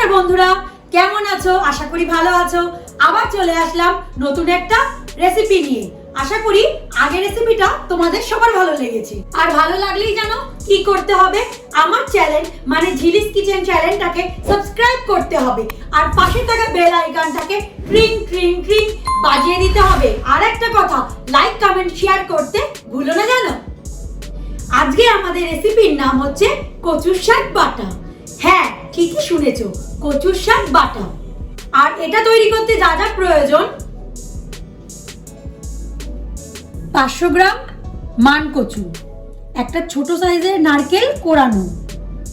নমস্কার বন্ধুরা, কেমন আছো? আশা করি ভালো আছো। আবার চলে আসলাম নতুন একটা রেসিপি নিয়ে। আশা করি আগের রেসিপিটা তোমাদের সবার ভালো লেগেছে। আর ভালো লাগলেই জানো কি করতে হবে, আমার চ্যানেল মানে ঝিলিস কিচেন চ্যানেলটাকে সাবস্ক্রাইব করতে হবে আর পাশে থাকা বেল আইকনটাকে ট্রিং ট্রিং ট্রিং বাজিয়ে দিতে হবে। আর একটা কথা, লাইক কমেন্ট শেয়ার করতে ভুলো না জানো। আজকে আমাদের রেসিপির নাম হচ্ছে কচুর শাক বাটা। হ্যাঁ, ঠিকই শুনেছো, কচুর শাক বাটা। আর এটা তৈরি করতে যা যা প্রয়োজন: 500 গ্রাম মান কচু, একটা ছোট সাইজের নারকেল কোড়ানো,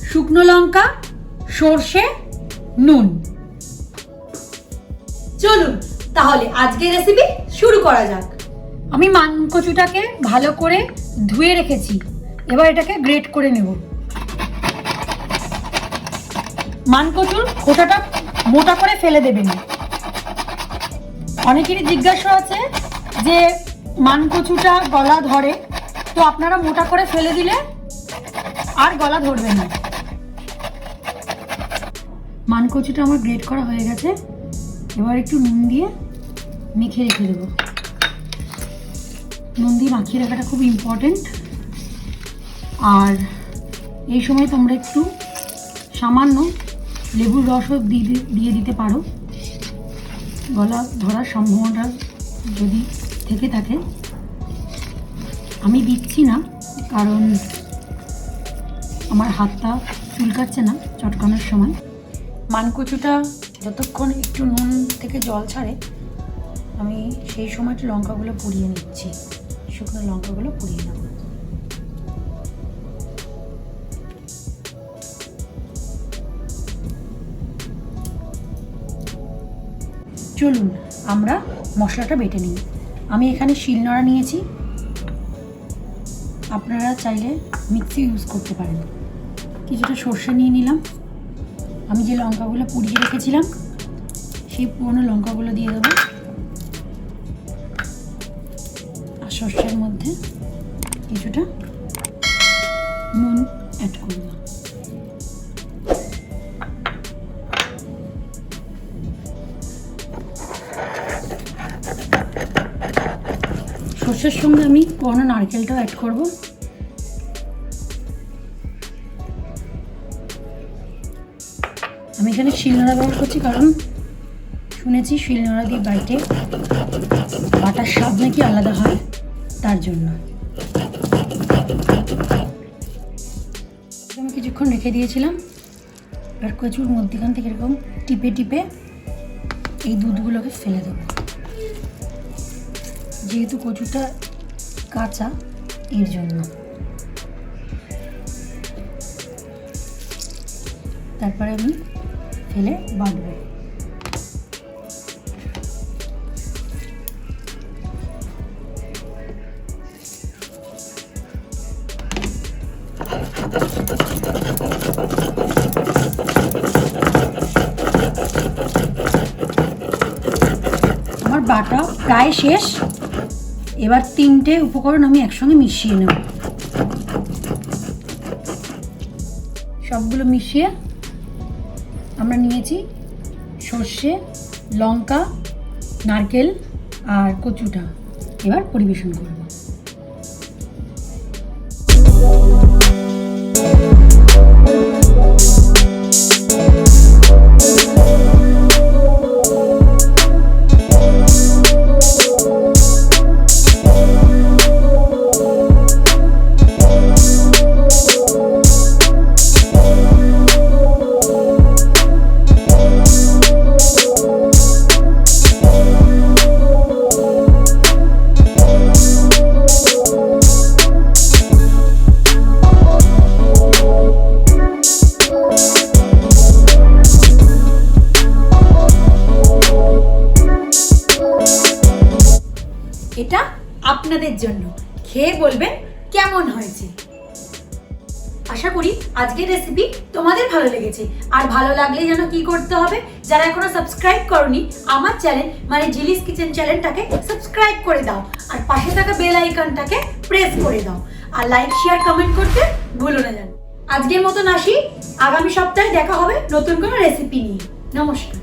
শুকনো লঙ্কা, সর্ষে, নুন। চলুন তাহলে আজকের রেসিপি শুরু করা যাক। আমি মান কচুটাকে ভালো করে ধুয়ে রেখেছি, এবার এটাকে গ্রেট করে নেব। মান কচুর খোসাটা মোটা করে ফেলে দেবেন। অনেকেরই জিজ্ঞাসা আছে যে মান কচুটা গলা ধরে, তো আপনারা মোটা করে ফেলে দিলে আর গলা ধরবে না। মান কচুটা আমার গ্রেট করা হয়ে গেছে, এবার একটু নুন দিয়ে মেখে রেখে দেবো। নুন দিয়ে মাখিয়ে রাখাটা খুব ইম্পর্টেন্ট। আর এই সময় তোমরা একটু সামান্য লেবুর রসও দিয়ে দিতে পারো, গলা ধরার সম্ভাবনা যদি থেকে থাকে। আমি দিচ্ছি না, কারণ আমার হাতটা চুলকাচ্ছে না চটকানোর সময়। মানকচুটা যতক্ষণ একটু নুন থেকে জল ছাড়ে, আমি সেই সময় একটু লঙ্কাগুলো পুড়িয়ে নিচ্ছি। শুকনো লঙ্কাগুলো পুড়িয়ে নেব। চলুন আমরা মশলাটা বেটে নিই। আমি এখানে শিলনোড়া নিয়েছি, আপনারা চাইলে মিক্সি ইউজ করতে পারেন। কিছুটা সর্ষে নিয়ে নিলাম। আমি যে লঙ্কাগুলো পুড়িয়ে রেখেছিলাম সেই পুরনো লঙ্কাগুলো দিয়ে দেবো। আর সর্ষের মধ্যে কিছুটা নুন অ্যাড করব। সর্ষের সঙ্গে আমি পুরনো নারকেলটাও অ্যাড করব। আমি এখানে শিলনোড়া ব্যবহার করছি, কারণ শুনেছি শিলনোড়া দিয়ে বাটার স্বাদ নাকি আলাদা হয়, তার জন্য। আমি কিছুক্ষণ রেখে দিয়েছিলাম। এবার কচুর মধ্যখান থেকে এরকম টিপে টিপে এই দুধগুলোকে ফেলে দেবো। যেহেতু কচুটা কাঁচা, এর জন্য। তারপরে আমি ফেলে বাঁধবো। আমার বাটা প্রায় শেষ। এবার 3টে উপকরণ আমি একসঙ্গে মিশিয়ে নেব। সবগুলো মিশিয়ে আমরা নিয়েছি সর্ষে, লঙ্কা, নারকেল আর কচুটা। এবার পরিবেশন করব। এটা আপনাদের জন্য, খেয়ে বলবেন কেমন হয়েছে। আশা করি আজকের রেসিপি তোমাদের ভালো লেগেছে। আর ভালো লাগলে যেন কি করতে হবে, যারা এখনো সাবস্ক্রাইব করনি আমার চ্যানেল মানে ঝিলিস কিচেন চ্যানেলটাকে সাবস্ক্রাইব করে দাও আর পাশে থাকা বেল আইকনটাকে প্রেস করে দাও। আর লাইক শেয়ার কমেন্ট করতে ভুলো না যেন। আজকের মতন আসি, আগামী সপ্তাহে দেখা হবে নতুন কোনো রেসিপি নিয়ে। নমস্কার।